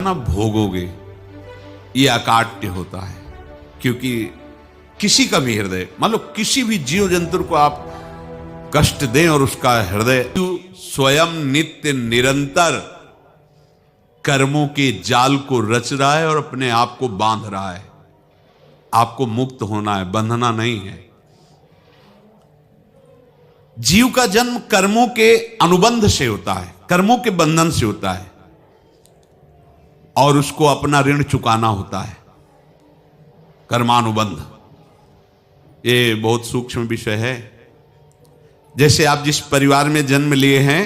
ना भोगोगे, ये अकाट्य होता है। क्योंकि किसी का भी हृदय, मान लो किसी भी जीव जंतु को आप कष्ट दें और उसका हृदय स्वयं नित्य निरंतर कर्मों के जाल को रच रहा है और अपने आप को बांध रहा है। आपको मुक्त होना है, बंधना नहीं है। जीव का जन्म कर्मों के अनुबंध से होता है, कर्मों के बंधन से होता है, और उसको अपना ऋण चुकाना होता है। कर्मानुबंध ये बहुत सूक्ष्म विषय है। जैसे आप जिस परिवार में जन्म लिए हैं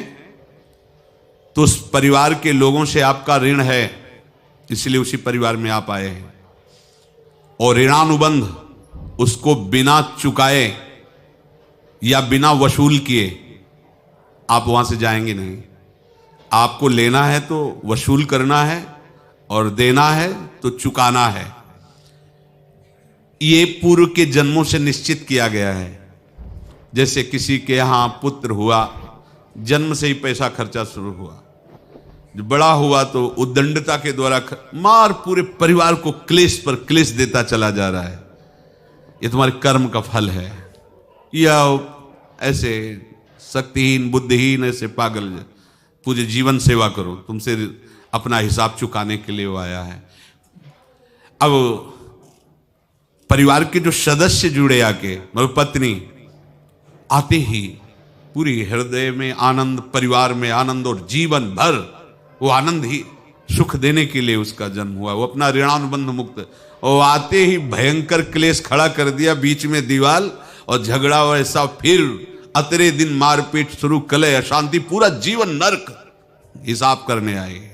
तो उस परिवार के लोगों से आपका ऋण है, इसलिए उसी परिवार में आप आए हैं। और ऋणानुबंध, उसको बिना चुकाए या बिना वसूल किए आप वहां से जाएंगे नहीं। आपको लेना है तो वसूल करना है और देना है तो चुकाना है। ये पूर्व के जन्मों से निश्चित किया गया है। जैसे किसी के यहां पुत्र हुआ, जन्म से ही पैसा खर्चा शुरू हुआ, जो बड़ा हुआ तो उद्दंडता के द्वारा मार पूरे परिवार को क्लेश पर क्लेश देता चला जा रहा है। ये तुम्हारे कर्म का फल है। या ऐसे शक्तिहीन बुद्धिहीन ऐसे पागल पूरे जीवन सेवा करो, तुमसे अपना हिसाब चुकाने के लिए वो आया है। अब परिवार के जो सदस्य जुड़े आके, मतलब पत्नी आते ही पूरी हृदय में आनंद, परिवार में आनंद, और जीवन भर वो आनंद ही सुख देने के लिए उसका जन्म हुआ। वो अपना ऋणानुबंध मुक्त, और आते ही भयंकर क्लेश खड़ा कर दिया, बीच में दीवाल और झगड़ा वैसा, फिर अतरे दिन मारपीट शुरू, कलह अशांति, पूरा जीवन नरक हिसाब करने आए।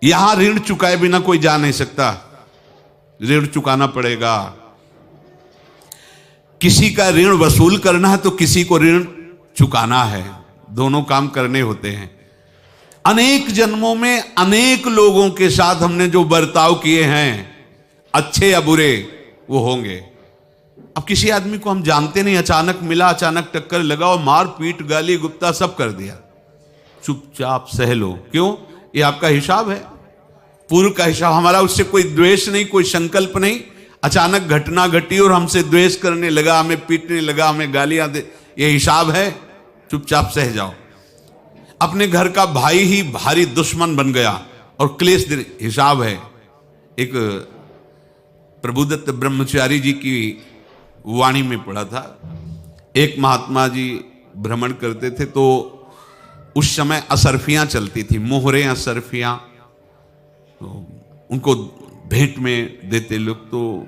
यहां ऋण चुकाए बिना कोई जा नहीं सकता, ऋण चुकाना पड़ेगा। किसी का ऋण वसूल करना है तो किसी को ऋण चुकाना है, दोनों काम करने होते हैं। अनेक जन्मों में अनेक लोगों के साथ हमने जो बर्ताव किए हैं, अच्छे या बुरे, वो होंगे। अब किसी आदमी को हम जानते नहीं, अचानक मिला, अचानक टक्कर लगा और मार पीट गाली गुप्ता सब कर दिया, चुपचाप सह लो। क्यों? ये आपका हिसाब है, पूर्व का हिसाब। हमारा उससे कोई द्वेष नहीं, कोई संकल्प नहीं। अचानक घटना घटी और हमसे द्वेष करने लगा, हमें पीटने लगा, हमें गालियां दे, ये हिसाब है, चुपचाप सह जाओ। अपने घर का भाई ही भारी दुश्मन बन गया और क्लेश दे, हिसाब है। एक प्रभुदत्त ब्रह्मचारी जी की वाणी में पढ़ा था, एक महात्मा जी भ्रमण करते थे तो उस समय असरफियां चलती थी, मोहरे असरफियां, तो उनको भेंट में देते लोग। तो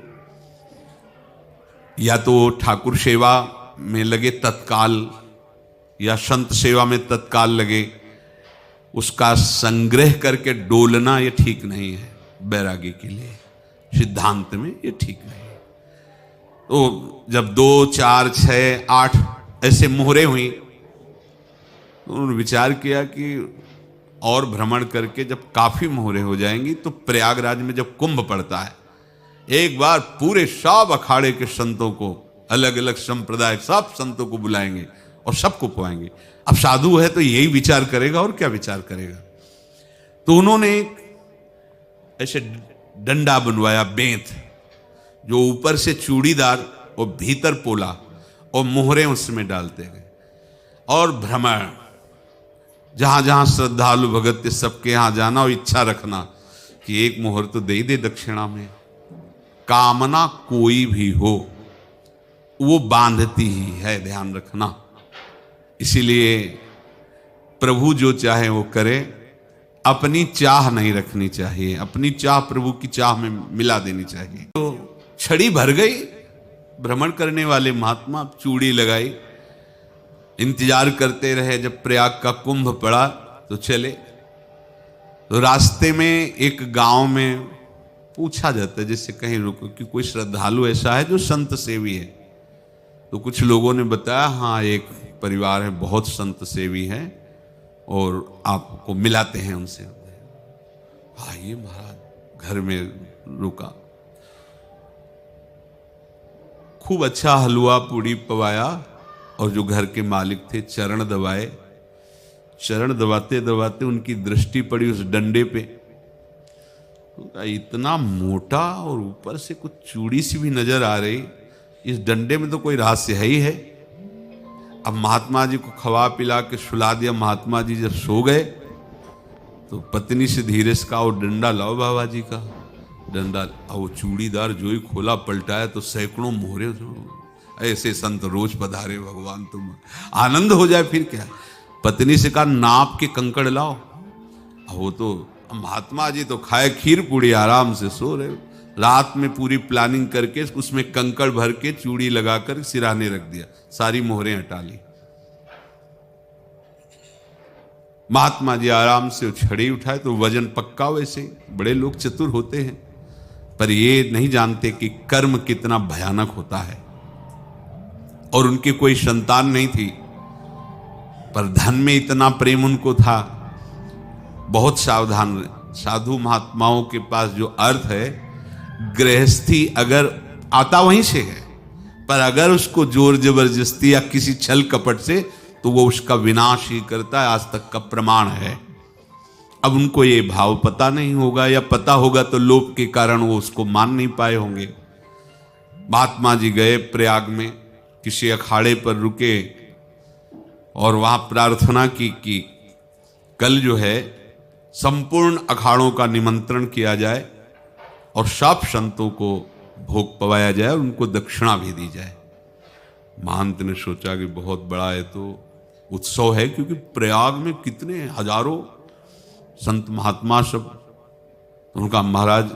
या तो ठाकुर सेवा में लगे तत्काल, या संत सेवा में तत्काल लगे, उसका संग्रह करके डोलना ये ठीक नहीं है बैरागी के लिए, सिद्धांत में ये ठीक नहीं है। तो जब 2, 4, 6, 8 ऐसे मोहरे हुई तो उन्होंने विचार किया कि और भ्रमण करके जब काफी मोहरे हो जाएंगी तो प्रयागराज में जब कुंभ पड़ता है, एक बार पूरे सब अखाड़े के संतों को, अलग अलग संप्रदाय सब संतों को बुलाएंगे और सबको पुआएंगे। अब साधु है तो यही विचार करेगा, और क्या विचार करेगा। तो उन्होंने ऐसे डंडा बनवाया, बेंत, जो ऊपर से चूड़ीदार और भीतर पोला, और मोहरे उसमें डालते गए। और भ्रमण, जहां जहां श्रद्धालु भगत सबके यहां जाना और इच्छा रखना कि एक मोहर तो दे ही दे दक्षिणा में। कामना कोई भी हो वो बांधती ही है, ध्यान रखना। इसीलिए प्रभु जो चाहे वो करे, अपनी चाह नहीं रखनी चाहिए, अपनी चाह प्रभु की चाह में मिला देनी चाहिए। तो छड़ी भर गई, भ्रमण करने वाले महात्मा चूड़ी लगाई, इंतजार करते रहे। जब प्रयाग का कुंभ पड़ा तो चले। तो रास्ते में एक गांव में पूछा जाता है, जैसे कहीं रुको कि कोई श्रद्धालु ऐसा है जो संत सेवी है। तो कुछ लोगों ने बताया, हाँ एक परिवार है, बहुत संत सेवी है और आपको मिलाते हैं उनसे। आइए महाराज, घर में रुका, खूब अच्छा हलवा पूड़ी पवाया, और जो घर के मालिक थे चरण दबाए, चरण दबाते दबाते उनकी दृष्टि पड़ी उस डंडे पे, तो कहा इतना मोटा और ऊपर से कुछ चूड़ी सी भी नजर आ रही, इस डंडे में तो कोई रहस्य है ही है। अब महात्मा जी को खवा पिला के सुला दिया। महात्मा जी जब सो गए तो पत्नी से धीरे से कहा वो डंडा लाओ बाबा जी का डंडा। वो चूड़ीदार जो ही खोला पलटाया तो सैकड़ों मोहरे। ऐसे संत रोज पधारे भगवान, तुम आनंद हो जाए फिर क्या। पत्नी से कहा नाप के कंकड़ लाओ। वो तो महात्मा जी तो खाए खीर पूड़ी आराम से सो रहे। रात में पूरी प्लानिंग करके उसमें कंकड़ भर के चूड़ी लगाकर सिराने रख दिया, सारी मोहरें हटा ली। महात्मा जी आराम से छड़ी उठाए तो वजन पक्का। वैसे बड़े लोग चतुर होते हैं, पर ये नहीं जानते कि कर्म कितना भयानक होता है। और उनकी कोई संतान नहीं थी, पर धन में इतना प्रेम उनको था। बहुत सावधान रहे। साधु महात्माओं के पास जो अर्थ है, गृहस्थी अगर आता वहीं से है, पर अगर उसको जोर जबरदस्ती या किसी छल कपट से, तो वो उसका विनाश ही करता है। आज तक का प्रमाण है। अब उनको ये भाव पता नहीं होगा, या पता होगा तो लोभ के कारण वो उसको मान नहीं पाए होंगे। महात्मा जी गए प्रयाग में, किसी अखाड़े पर रुके और वहां प्रार्थना की कि कल जो है संपूर्ण अखाड़ों का निमंत्रण किया जाए और सब संतों को भोग पवाया जाए और उनको दक्षिणा भी दी जाए। महंत ने सोचा कि बहुत बड़ा है तो उत्सव है, क्योंकि प्रयाग में कितने हजारों संत महात्मा सब। तो उनका महाराज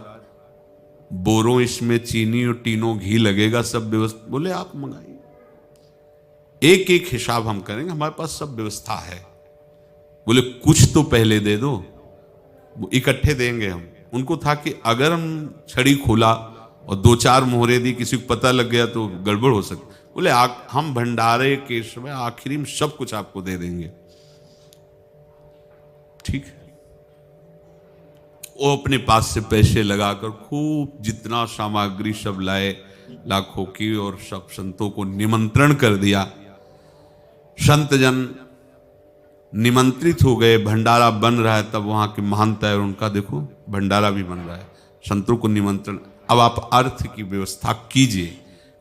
बोरों इसमें चीनी और टीनों घी लगेगा, सब व्यवस्था। बोले आप मंगाइए, एक एक हिसाब हम करेंगे, हमारे पास सब व्यवस्था है। बोले कुछ तो पहले दे दो, वो इकट्ठे देंगे हम। उनको था कि अगर हम छड़ी खोला और दो चार मोहरे दी, किसी को पता लग गया तो गड़बड़ हो सकती। बोले हम भंडारे के समय आखिरी में सब कुछ आपको दे देंगे। ठीक है। वो अपने पास से पैसे लगाकर खूब जितना सामग्री सब लाए, लाखों की, और सब संतों को निमंत्रण कर दिया। संत जन निमंत्रित हो गए, भंडारा बन रहा है। तब वहां के महंत है और उनका देखो भंडारा भी बन रहा है, संतों को निमंत्रण। अब आप अर्थ की व्यवस्था कीजिए,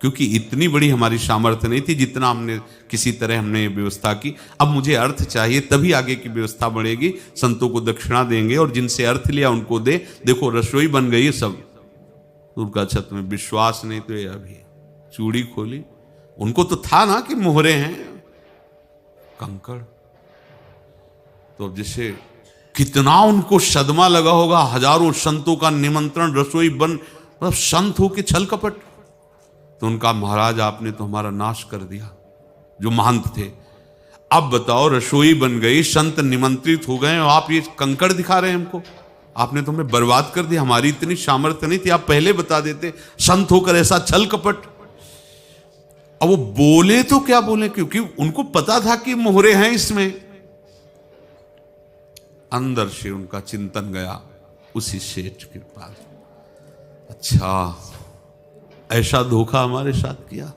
क्योंकि इतनी बड़ी हमारी सामर्थ्य नहीं थी जितना हमने किसी तरह हमने व्यवस्था की। अब मुझे अर्थ चाहिए, तभी आगे की व्यवस्था बढ़ेगी। संतों को दक्षिणा देंगे और जिनसे अर्थ लिया उनको दे। देखो रसोई बन गई है सब। उनका छत में विश्वास नहीं तो ये अभी चूड़ी खोली। उनको तो था ना कि मोहरे हैं कंकड़। तो अब जैसे कितना उनको सदमा लगा होगा, हजारों संतों का निमंत्रण, रसोई बन, मतलब संत हो के छल कपट। तो उनका महाराज आपने तो हमारा नाश कर दिया, जो महंत थे। अब बताओ रसोई बन गई, संत निमंत्रित हो गए और आप ये कंकड़ दिखा रहे हैं हमको। आपने तो हमें बर्बाद कर दिया। हमारी इतनी सामर्थ्य नहीं थी, आप पहले बता देते। संत होकर ऐसा छल कपट। अब वो बोले तो क्या बोले, क्योंकि उनको पता था कि मोहरे हैं इसमें। अंदर से उनका चिंतन गया उसी सेठ के पास, अच्छा ऐसा धोखा हमारे साथ किया,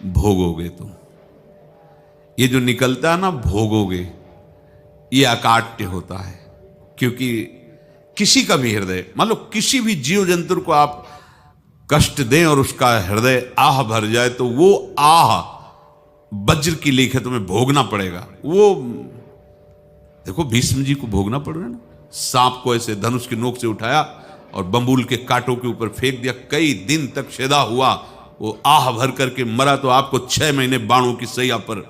भोगोगे तुम। ये जो निकलता है ना भोगोगे, ये अकाट्य होता है। क्योंकि किसी का भी हृदय, मान लो किसी भी जीव जंतु को आप कष्ट दें और उसका हृदय आह भर जाए, तो वो आह वज्र की लीक है, तुम्हें भोगना पड़ेगा। वो देखो भीष्म जी को भोगना पड़ रहा है ना। सांप को ऐसे धनुष की नोक से उठाया और बंबूल के कांटों के ऊपर फेंक दिया, कई दिन तक शेदा हुआ, वो आह भर करके मरा। तो आपको 6 महीने बाणों की सैया पर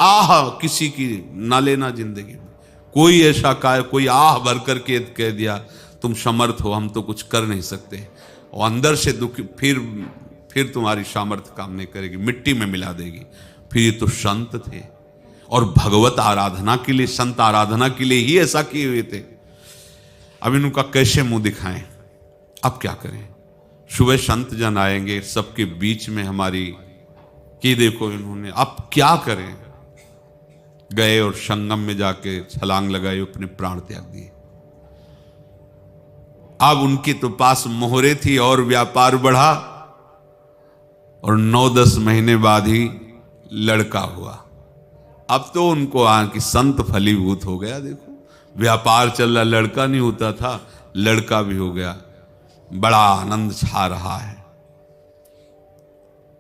आह किसी की ना लेना जिंदगी में। कोई ऐसा कोई आह भर करके कह दिया तुम समर्थ हो, हम तो कुछ कर नहीं सकते, और अंदर से दुख, फिर तुम्हारी सामर्थ्य काम नहीं करेगी, मिट्टी में मिला देगी। फिर ये तो संत थे और भगवत आराधना के लिए, संत आराधना के लिए ही ऐसा किए हुए थे। अब इनका कैसे मुंह दिखाएं, अब क्या करें। सुबह संत जन आएंगे, सबके बीच में हमारी कि देखो इन्होंने, अब क्या करें। गए और संगम में जाके छलांग लगाई, अपने प्राण त्याग दिए। अब उनके तो पास मोहरे थी और व्यापार बढ़ा, और 9-10 महीने बाद ही लड़का हुआ। अब तो उनको कि संत फलीभूत हो गया, देखो व्यापार चल रहा, लड़का नहीं होता था, लड़का भी हो गया, बड़ा आनंद छा रहा है।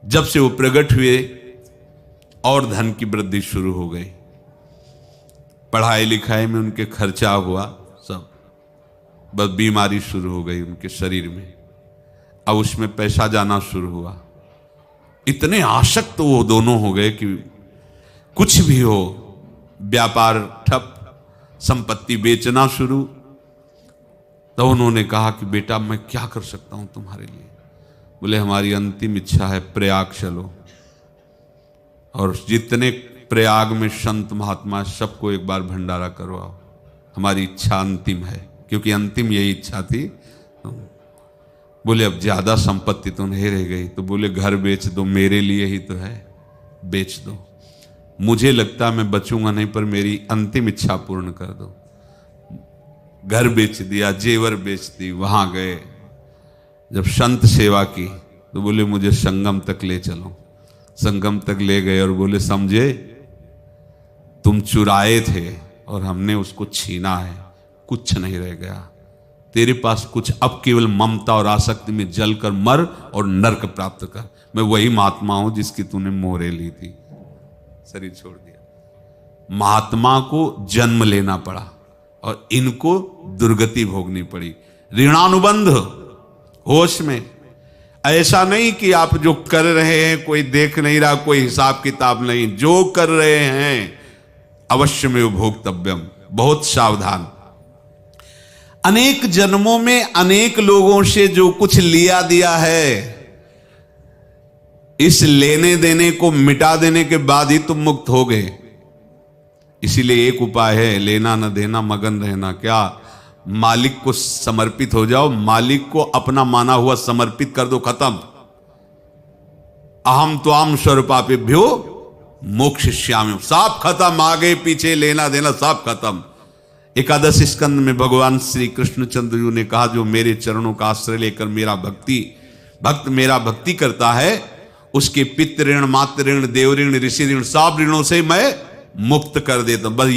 जब से वो प्रकट हुए और धन की वृद्धि शुरू हो गई, पढ़ाई लिखाई में उनके खर्चा हुआ सब, बस बीमारी शुरू हो गई उनके शरीर में, अब उसमें पैसा जाना शुरू हुआ। इतने आसक्त तो वो दोनों हो गए कि कुछ भी हो, व्यापार ठप, संपत्ति बेचना शुरू। तो उन्होंने कहा कि बेटा मैं क्या कर सकता हूं तुम्हारे लिए? बोले हमारी अंतिम इच्छा है प्रयाग चलो, और जितने प्रयाग में संत महात्मा सबको एक बार भंडारा करवाओ, हमारी इच्छा अंतिम है, क्योंकि अंतिम यही इच्छा थी। बोले अब ज्यादा संपत्ति तो नहीं रह गई, तो बोले घर बेच दो, मेरे लिए ही तो है, बेच दो, मुझे लगता मैं बचूंगा नहीं, पर मेरी अंतिम इच्छा पूर्ण कर दो। घर बेच दिया, जेवर बेच दी, वहां गए, जब संत सेवा की तो बोले मुझे संगम तक ले चलो। संगम तक ले गए और बोले समझे तुम चुराए थे और हमने उसको छीना है, कुछ नहीं रह गया तेरे पास कुछ, अब केवल ममता और आसक्ति में जलकर मर और नरक प्राप्त कर। मैं वही महात्मा हूं जिसकी तूने मोहरे ली थी, शरीर छोड़ दिया। महात्मा को जन्म लेना पड़ा और इनको दुर्गति भोगनी पड़ी। ऋणानुबंध होश में, ऐसा नहीं कि आप जो कर रहे हैं कोई देख नहीं रहा, कोई हिसाब किताब नहीं, जो कर रहे हैं अवश्य में भोक्तव्यम, बहुत सावधान। अनेक जन्मों में अनेक लोगों से जो कुछ लिया दिया है, इस लेने देने को मिटा देने के बाद ही तुम मुक्त हो गए। इसीलिए एक उपाय है, लेना न देना मगन रहना। क्या? मालिक को समर्पित हो जाओ, मालिक को अपना माना हुआ समर्पित कर दो, खत्म। अहम त्वाम स्वरूपापेभ्यो मोक्षयिष्यामि, सब खत्म, आगे पीछे लेना देना सब खत्म। एकादश स्कंद में भगवान श्री कृष्णचंद्र जी ने कहा जो मेरे चरणों का आश्रय लेकर भक्त मेरा भक्ति करता है, उसके पितृ ऋण, मातृ ऋण, देव ऋण, ऋषि ऋण, सब ऋणों से मैं मुक्त कर देता हूं। बस